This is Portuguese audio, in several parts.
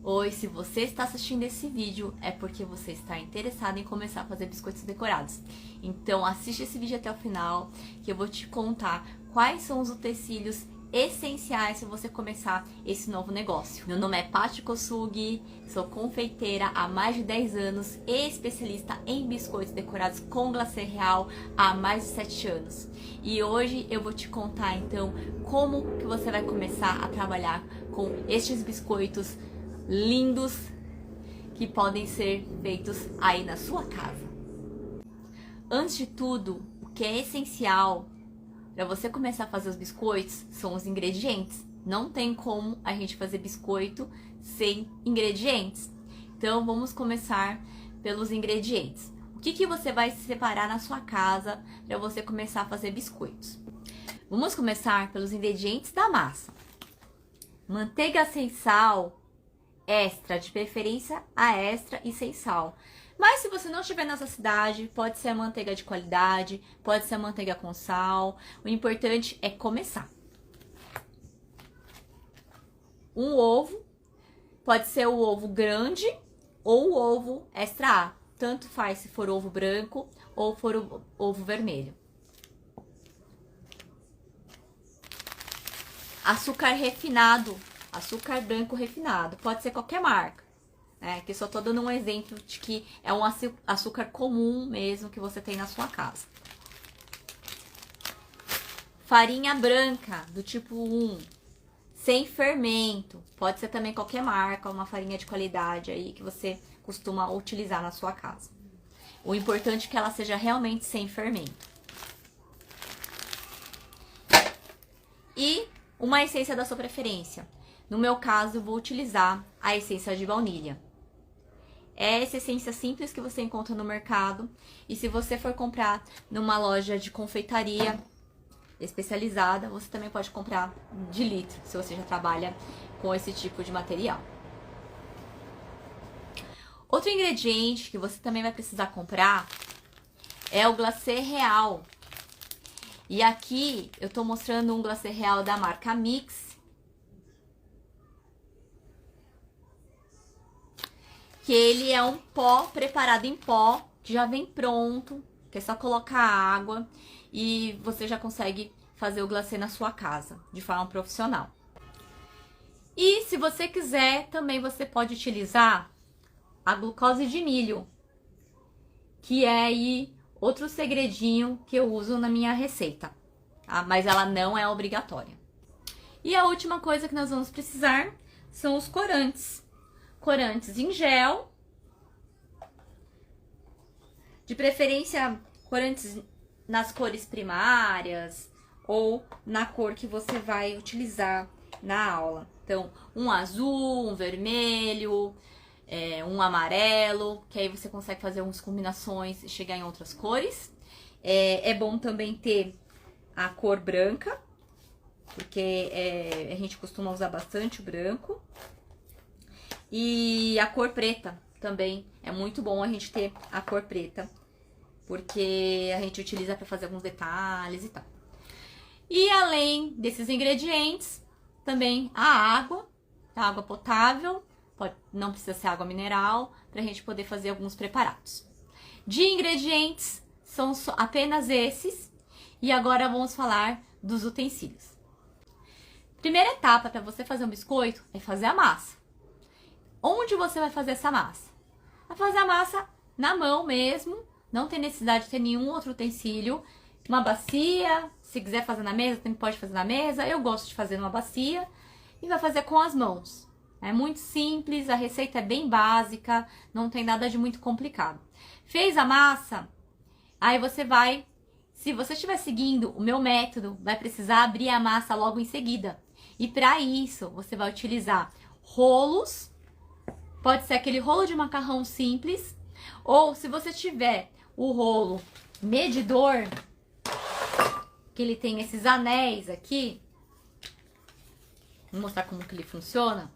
Oi, se você está assistindo esse vídeo é porque você está interessado em começar a fazer biscoitos decorados. Então assiste esse vídeo até o final que eu vou te contar quais são os utensílios essenciais para você começar esse novo negócio. Meu nome é Paty Kosugi, sou confeiteira há mais de 10 anos e especialista em biscoitos decorados com glacê real há mais de 7 anos. E hoje eu vou te contar então como que você vai começar a trabalhar com estes biscoitos lindos que podem ser feitos aí na sua casa. Antes de tudo, o que é essencial para você começar a fazer os biscoitos são os ingredientes. Não tem como a gente fazer biscoito sem ingredientes. Então vamos começar pelos ingredientes. O que você vai separar na sua casa para você começar a fazer biscoitos? Vamos começar pelos ingredientes da massa. Manteiga sem sal extra, de preferência a extra e sem sal. Mas se você não estiver nessa cidade, pode ser a manteiga de qualidade, pode ser a manteiga com sal. O importante é começar. Um ovo, pode ser o ovo grande ou o ovo extra A. Tanto faz se for ovo branco ou for o ovo vermelho. Açúcar refinado. Açúcar branco refinado, pode ser qualquer marca, né? Que só tô dando um exemplo de que é um açúcar comum mesmo que você tem na sua casa. Farinha branca do tipo 1, sem fermento, pode ser também qualquer marca, uma farinha de qualidade aí que você costuma utilizar na sua casa. O importante é que ela seja realmente sem fermento. E uma essência da sua preferência. No meu caso, eu vou utilizar a essência de baunilha. É essa essência simples que você encontra no mercado. E se você for comprar numa loja de confeitaria especializada, você também pode comprar de litro, se você já trabalha com esse tipo de material. Outro ingrediente que você também vai precisar comprar é o glacê real. E aqui eu tô mostrando um glacê real da marca Mix, que ele é um pó preparado em pó, que já vem pronto, que é só colocar água e você já consegue fazer o glacê na sua casa, de forma profissional. E se você quiser, também você pode utilizar a glucose de milho, que é aí outro segredinho que eu uso na minha receita, tá? Mas ela não é obrigatória. E a última coisa que nós vamos precisar são os corantes. Corantes em gel, de preferência corantes nas cores primárias ou na cor que você vai utilizar na aula. Então, um azul, um vermelho, um amarelo, que aí você consegue fazer umas combinações e chegar em outras cores. É bom também ter a cor branca, porque a gente costuma usar bastante o branco. E a cor preta também, é muito bom a gente ter a cor preta, porque a gente utiliza para fazer alguns detalhes e tal. E além desses ingredientes, também a água potável, não precisa ser água mineral, para a gente poder fazer alguns preparados. De ingredientes, são apenas esses, e agora vamos falar dos utensílios. Primeira etapa para você fazer um biscoito é fazer a massa. Onde você vai fazer essa massa? Vai fazer a massa na mão mesmo, não tem necessidade de ter nenhum outro utensílio. Uma bacia, se quiser fazer na mesa, também pode fazer na mesa. Eu gosto de fazer numa bacia e vai fazer com as mãos. É muito simples, a receita é bem básica, não tem nada de muito complicado. Fez a massa, aí você vai, se você estiver seguindo o meu método, vai precisar abrir a massa logo em seguida. E para isso, você vai utilizar rolos. Pode ser aquele rolo de macarrão simples, ou se você tiver o rolo medidor, que ele tem esses anéis aqui, vou mostrar como que ele funciona,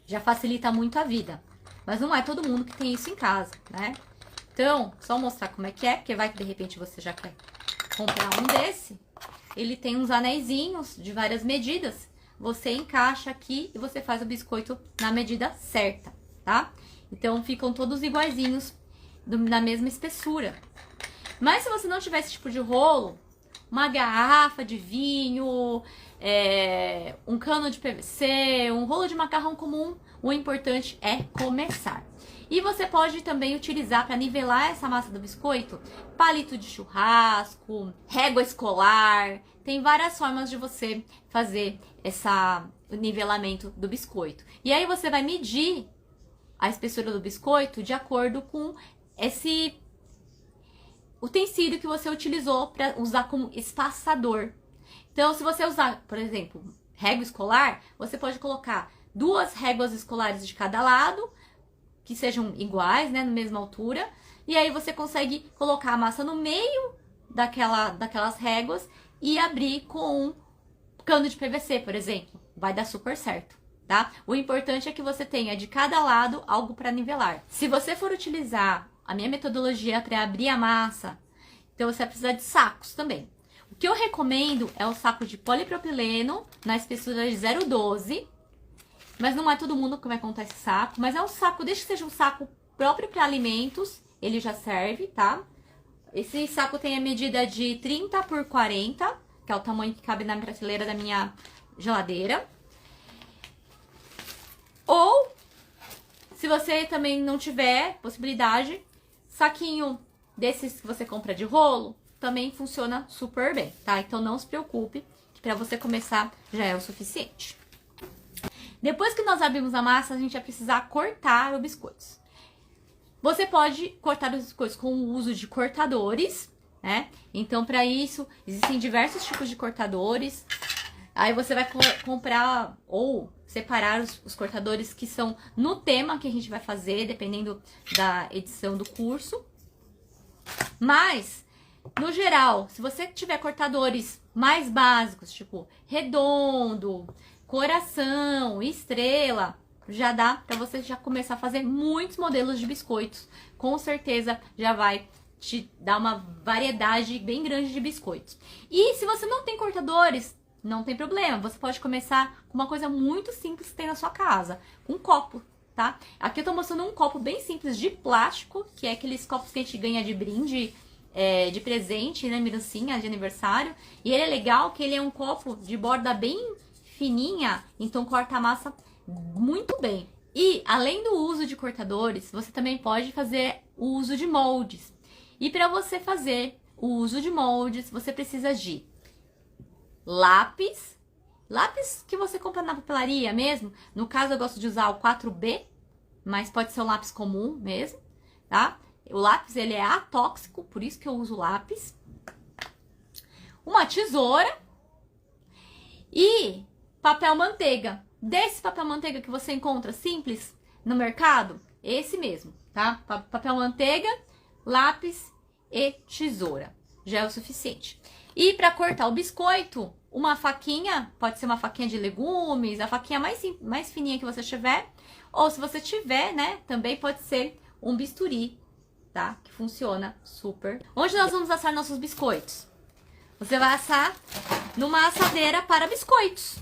já facilita muito a vida. Mas não é todo mundo que tem isso em casa, né? Então, só mostrar como é que é, porque vai que de repente você já quer comprar um desse. Ele tem uns anéisinhos de várias medidas. você encaixa aqui e você faz o biscoito na medida certa, tá? Então, ficam todos iguaizinhos, na mesma espessura. Mas se você não tiver esse tipo de rolo, uma garrafa de vinho, um cano de PVC, um rolo de macarrão comum, o importante é começar. E você pode também utilizar para nivelar essa massa do biscoito, palito de churrasco, régua escolar. Tem várias formas de você fazer o nivelamento do biscoito. E aí você vai medir a espessura do biscoito de acordo com esse utensílio que você utilizou para usar como espaçador. Então, se você usar, por exemplo, régua escolar, você pode colocar 2 réguas escolares de cada lado, que sejam iguais, né, na mesma altura, e aí você consegue colocar a massa no meio daquelas réguas e abrir com um cano de PVC, por exemplo. Vai dar super certo, tá? O importante é que você tenha de cada lado algo para nivelar. Se você for utilizar a minha metodologia para abrir a massa, então você vai precisar de sacos também. O que eu recomendo é o saco de polipropileno na espessura de 0,12, mas não é todo mundo que vai contar esse saco, mas é um saco, desde que seja um saco próprio para alimentos, ele já serve, tá? Esse saco tem a medida de 30 por 40, que é o tamanho que cabe na prateleira da minha geladeira. Ou, se você também não tiver possibilidade, saquinho desses que você compra de rolo, também funciona super bem, tá? Então não se preocupe, que para você começar já é o suficiente. Depois que nós abrimos a massa, a gente vai precisar cortar os biscoitos. Você pode cortar os biscoitos com o uso de cortadores, né? Então, para isso, existem diversos tipos de cortadores. Aí você vai comprar ou separar os cortadores que são no tema que a gente vai fazer, dependendo da edição do curso. Mas, no geral, se você tiver cortadores mais básicos, tipo redondo, coração, estrela, já dá para você já começar a fazer muitos modelos de biscoitos. Com certeza já vai te dar uma variedade bem grande de biscoitos. E se você não tem cortadores, não tem problema. Você pode começar com uma coisa muito simples que tem na sua casa, com um copo, tá? Aqui eu tô mostrando um copo bem simples de plástico, que é aqueles copos que a gente ganha de brinde, de presente, né, mirancinha de aniversário. E ele é legal que ele é um copo de borda bem fininha, então corta a massa muito bem. E além do uso de cortadores, você também pode fazer o uso de moldes. E para você fazer o uso de moldes, você precisa de lápis que você compra na papelaria mesmo. No caso, eu gosto de usar o 4B, mas pode ser um lápis comum mesmo, tá? O lápis, ele é atóxico, por isso que eu uso lápis. Uma tesoura e papel manteiga. Desse papel manteiga que você encontra simples no mercado, esse mesmo, tá? Papel manteiga, lápis e tesoura. Já é o suficiente. E para cortar o biscoito, uma faquinha, pode ser uma faquinha de legumes, a faquinha mais fininha que você tiver. Ou se você tiver, né, também pode ser um bisturi, tá? Que funciona super. Onde nós vamos assar nossos biscoitos? Você vai assar numa assadeira para biscoitos.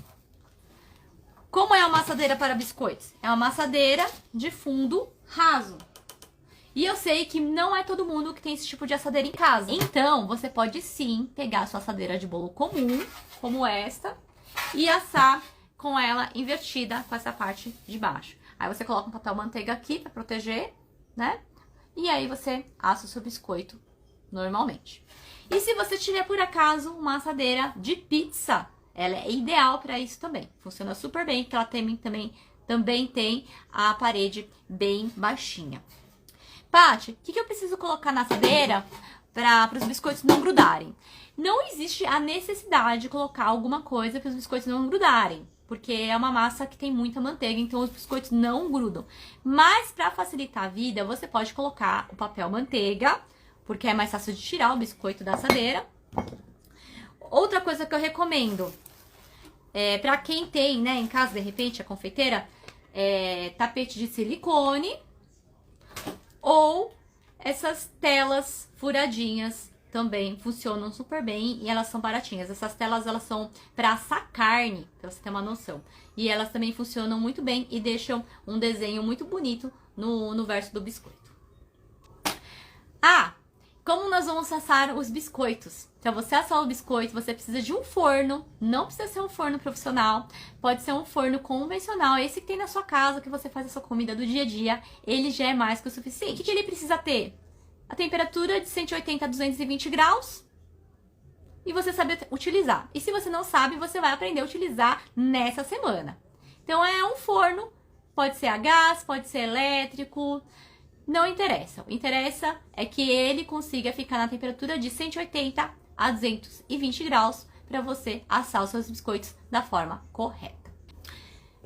Como é uma assadeira para biscoitos? É uma assadeira de fundo raso. E eu sei que não é todo mundo que tem esse tipo de assadeira em casa. Então, você pode sim pegar a sua assadeira de bolo comum, como esta, e assar com ela invertida com essa parte de baixo. Aí você coloca um papel manteiga aqui para proteger, né? E aí você assa o seu biscoito normalmente. E se você tiver, por acaso, uma assadeira de pizza, ela é ideal para isso também. Funciona super bem, porque ela também tem a parede bem baixinha. Paty, o que eu preciso colocar na assadeira para os biscoitos não grudarem? Não existe a necessidade de colocar alguma coisa para os biscoitos não grudarem, porque é uma massa que tem muita manteiga, então os biscoitos não grudam. Mas para facilitar a vida, você pode colocar o papel manteiga, porque é mais fácil de tirar o biscoito da assadeira. Outra coisa que eu recomendo, para quem tem, né, em casa, de repente, a confeiteira, tapete de silicone ou essas telas furadinhas também funcionam super bem e elas são baratinhas. Essas telas, elas são para assar carne, pra você ter uma noção. E elas também funcionam muito bem e deixam um desenho muito bonito no verso do biscoito. Ah, como nós vamos assar os biscoitos? Para você assar o biscoito, você precisa de um forno. Não precisa ser um forno profissional. Pode ser um forno convencional. Esse que tem na sua casa, que você faz a sua comida do dia a dia. Ele já é mais que o suficiente. O que ele precisa ter? A temperatura de 180 a 220 graus. E você sabe utilizar. E se você não sabe, você vai aprender a utilizar nessa semana. Então é um forno. Pode ser a gás, pode ser elétrico. Não interessa. O que interessa é que ele consiga ficar na temperatura de 180 a 220 graus para você assar os seus biscoitos da forma correta.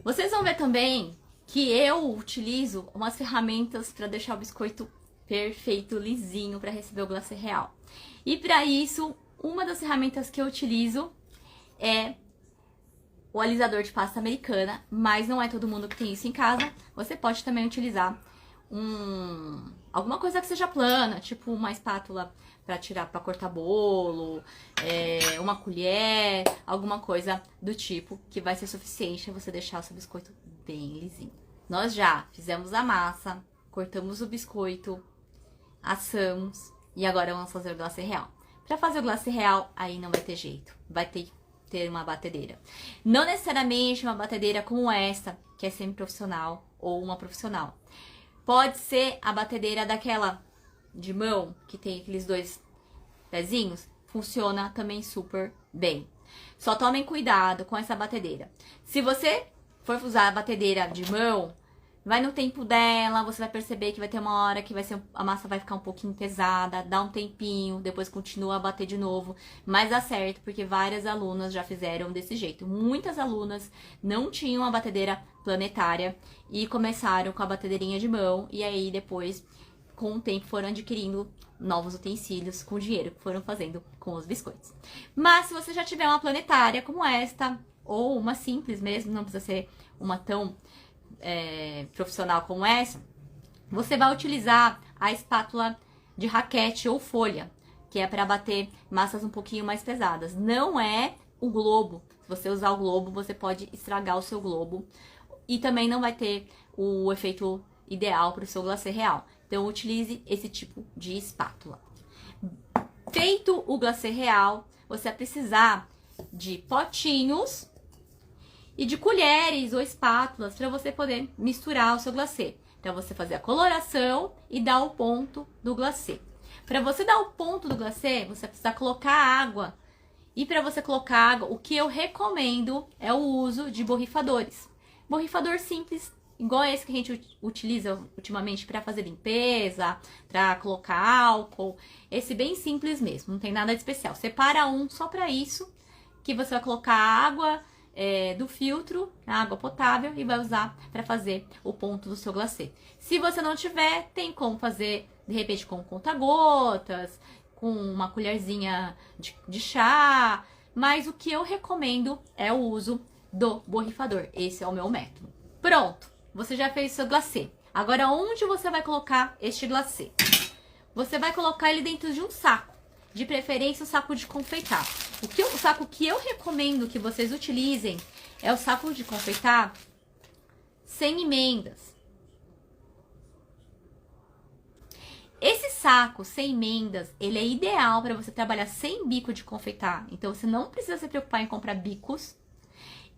Vocês vão ver também que eu utilizo umas ferramentas para deixar o biscoito perfeito, lisinho, para receber o glacê real. E para isso, uma das ferramentas que eu utilizo é o alisador de pasta americana, mas não é todo mundo que tem isso em casa. Você pode também utilizar alguma coisa que seja plana, tipo uma espátula para cortar bolo, uma colher, alguma coisa do tipo que vai ser suficiente para você deixar o seu biscoito bem lisinho. Nós já fizemos a massa, cortamos o biscoito, assamos e agora vamos fazer o glacê real. Para fazer o glacê real, aí não vai ter jeito, vai ter uma batedeira. Não necessariamente uma batedeira como essa, que é semi-profissional ou uma profissional. Pode ser a batedeira daquela de mão, que tem aqueles dois pezinhos, funciona também super bem. Só tomem cuidado com essa batedeira. Se você for usar a batedeira de mão, vai no tempo dela, você vai perceber que vai ter uma hora que a massa vai ficar um pouquinho pesada, dá um tempinho, depois continua a bater de novo, mas dá certo, porque várias alunas já fizeram desse jeito. Muitas alunas não tinham a batedeira planetária e começaram com a batedeirinha de mão, e aí depois, com o tempo, foram adquirindo novos utensílios com o dinheiro que foram fazendo com os biscoitos. Mas se você já tiver uma planetária como esta, ou uma simples mesmo, não precisa ser uma tão profissional como essa, você vai utilizar a espátula de raquete ou folha, que é para bater massas um pouquinho mais pesadas. Não é o globo. Se você usar o globo, você pode estragar o seu globo e também não vai ter o efeito ideal para o seu glacê real. Então utilize esse tipo de espátula. Feito o glacê real, você vai precisar de potinhos e de colheres ou espátulas para você poder misturar o seu glacê. Para você fazer a coloração e dar o ponto do glacê. Para você dar o ponto do glacê, você precisa colocar água. E para você colocar água, o que eu recomendo é o uso de borrifadores. Borrifador simples, igual esse que a gente utiliza ultimamente para fazer limpeza, para colocar álcool. Esse bem simples mesmo, não tem nada de especial. Separa um só para isso, que você vai colocar água do filtro, a água potável, e vai usar para fazer o ponto do seu glacê. Se você não tiver, tem como fazer, de repente, com conta-gotas, com uma colherzinha de chá, mas o que eu recomendo é o uso do borrifador. Esse é o meu método. Pronto, você já fez seu glacê. Agora, onde você vai colocar este glacê? Você vai colocar ele dentro de um saco, de preferência um saco de confeitar. O saco que eu recomendo que vocês utilizem é o saco de confeitar sem emendas. Esse saco sem emendas, ele é ideal para você trabalhar sem bico de confeitar. Então, você não precisa se preocupar em comprar bicos.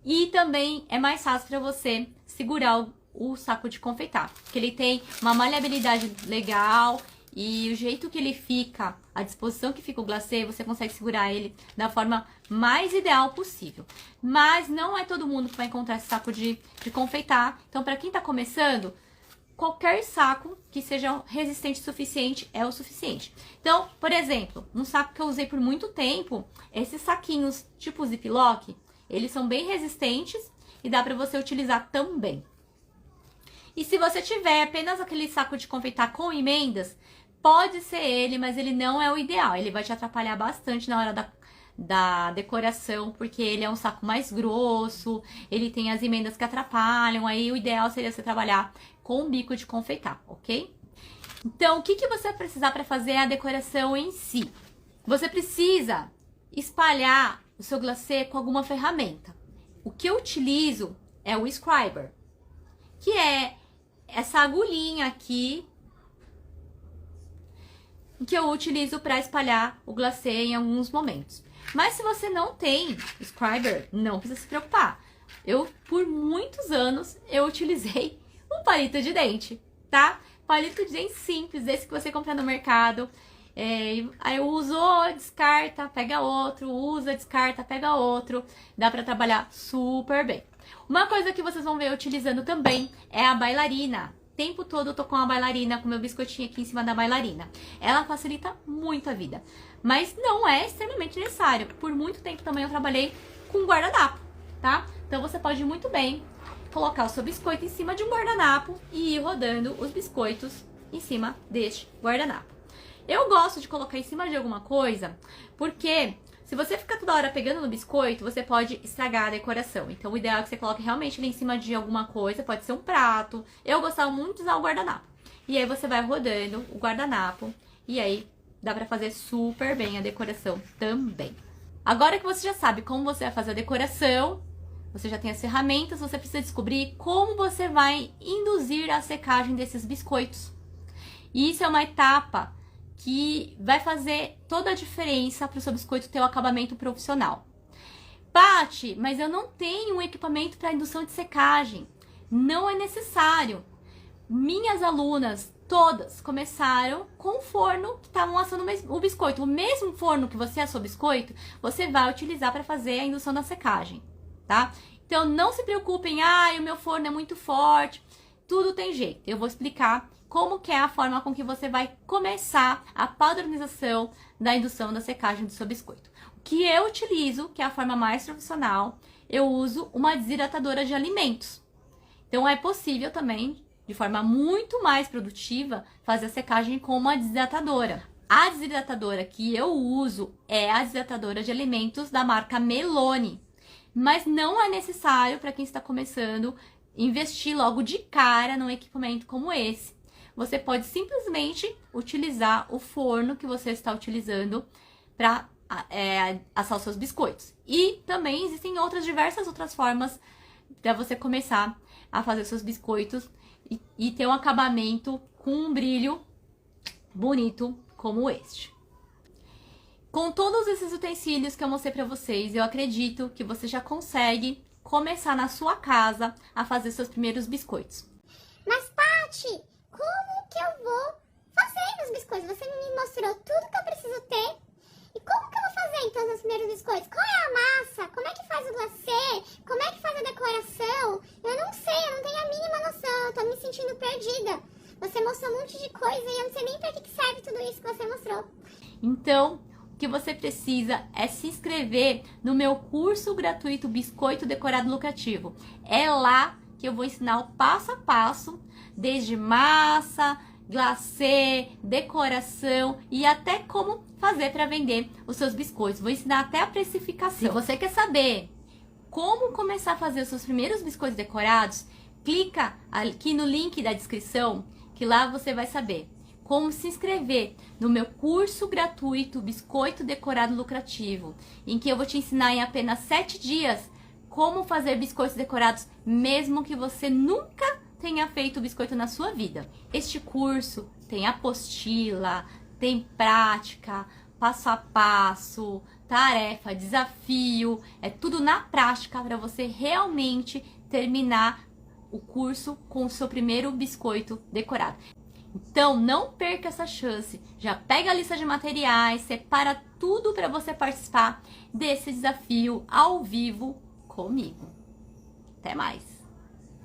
E também é mais fácil para você segurar o saco de confeitar. Porque ele tem uma maleabilidade legal. E o jeito que ele fica, a disposição que fica o glacê, você consegue segurar ele da forma mais ideal possível. Mas não é todo mundo que vai encontrar esse saco de confeitar. Então, para quem tá começando, qualquer saco que seja resistente o suficiente é o suficiente. Então, por exemplo, um saco que eu usei por muito tempo, esses saquinhos tipo Ziploc, eles são bem resistentes e dá para você utilizar também. E se você tiver apenas aquele saco de confeitar com emendas, pode ser ele, mas ele não é o ideal. Ele vai te atrapalhar bastante na hora da decoração, porque ele é um saco mais grosso, ele tem as emendas que atrapalham, aí o ideal seria você trabalhar com um bico de confeitar, ok? Então, o que você vai precisar para fazer a decoração em si? Você precisa espalhar o seu glacê com alguma ferramenta. O que eu utilizo é o Scriber, que é essa agulhinha aqui que eu utilizo para espalhar o glacê em alguns momentos. Mas se você não tem Scriber, não precisa se preocupar. Eu, por muitos anos, eu utilizei um palito de dente, tá? Palito de dente simples, esse que você compra no mercado. Aí usou, descarta, pega outro, usa, descarta, pega outro. Dá pra trabalhar super bem. Uma coisa que vocês vão ver eu utilizando também é a bailarina. O tempo todo eu tô com a bailarina, com meu biscoitinho aqui em cima da bailarina. Ela facilita muito a vida, mas não é extremamente necessário. Por muito tempo também eu trabalhei com guardanapo, tá? Então você pode muito bem colocar o seu biscoito em cima de um guardanapo e ir rodando os biscoitos em cima deste guardanapo. Eu gosto de colocar em cima de alguma coisa, porque se você ficar toda hora pegando no biscoito, você pode estragar a decoração. Então o ideal é que você coloque realmente ali em cima de alguma coisa, pode ser um prato. Eu gostava muito de usar o guardanapo. E aí você vai rodando o guardanapo e aí dá pra fazer super bem a decoração também. Agora que você já sabe como você vai fazer a decoração, você já tem as ferramentas, você precisa descobrir como você vai induzir a secagem desses biscoitos. E isso é uma etapa que vai fazer toda a diferença para o seu biscoito ter o acabamento profissional. Paty, mas eu não tenho um equipamento para indução de secagem. Não é necessário. Minhas alunas, todas, começaram com o forno que estavam assando o biscoito. O mesmo forno que você assou o biscoito, você vai utilizar para fazer a indução da secagem, tá? Então não se preocupem, o meu forno é muito forte. Tudo tem jeito. Eu vou explicar como que é a forma com que você vai começar a padronização da indução da secagem do seu biscoito. O que eu utilizo, que é a forma mais profissional, eu uso uma desidratadora de alimentos. Então é possível também, de forma muito mais produtiva, fazer a secagem com uma desidratadora. A desidratadora que eu uso é a desidratadora de alimentos da marca Melone. Mas não é necessário para quem está começando investir logo de cara num equipamento como esse. Você pode simplesmente utilizar o forno que você está utilizando para assar os seus biscoitos. E também existem diversas outras formas para você começar a fazer os seus biscoitos e ter um acabamento com um brilho bonito como este. Com todos esses utensílios que eu mostrei para vocês, eu acredito que você já consegue começar na sua casa a fazer seus primeiros biscoitos. Mas, Paty, como que eu vou fazer meus biscoitos? Você me mostrou tudo que eu preciso ter. E como que eu vou fazer, então, os meus primeiros biscoitos? Qual é a massa? Como é que faz o glacê? Como é que faz a decoração? Eu não sei, eu não tenho a mínima noção. Eu tô me sentindo perdida. Você mostrou um monte de coisa e eu não sei nem pra que serve tudo isso que você mostrou. Então, o que você precisa é se inscrever no meu curso gratuito Biscoito Decorado Lucrativo. É lá que eu vou ensinar o passo a passo, desde massa, glacê, decoração e até como fazer para vender os seus biscoitos. Vou ensinar até a precificação. Se você quer saber como começar a fazer os seus primeiros biscoitos decorados, clica aqui no link da descrição, que lá você vai saber como se inscrever no meu curso gratuito Biscoito Decorado Lucrativo, em que eu vou te ensinar em apenas 7 dias como fazer biscoitos decorados, mesmo que você nunca tenha feito biscoito na sua vida. Este curso tem apostila, tem prática, passo a passo, tarefa, desafio, é tudo na prática para você realmente terminar o curso com o seu primeiro biscoito decorado. Então, não perca essa chance. Já pega a lista de materiais, separa tudo para você participar desse desafio ao vivo comigo. Até mais!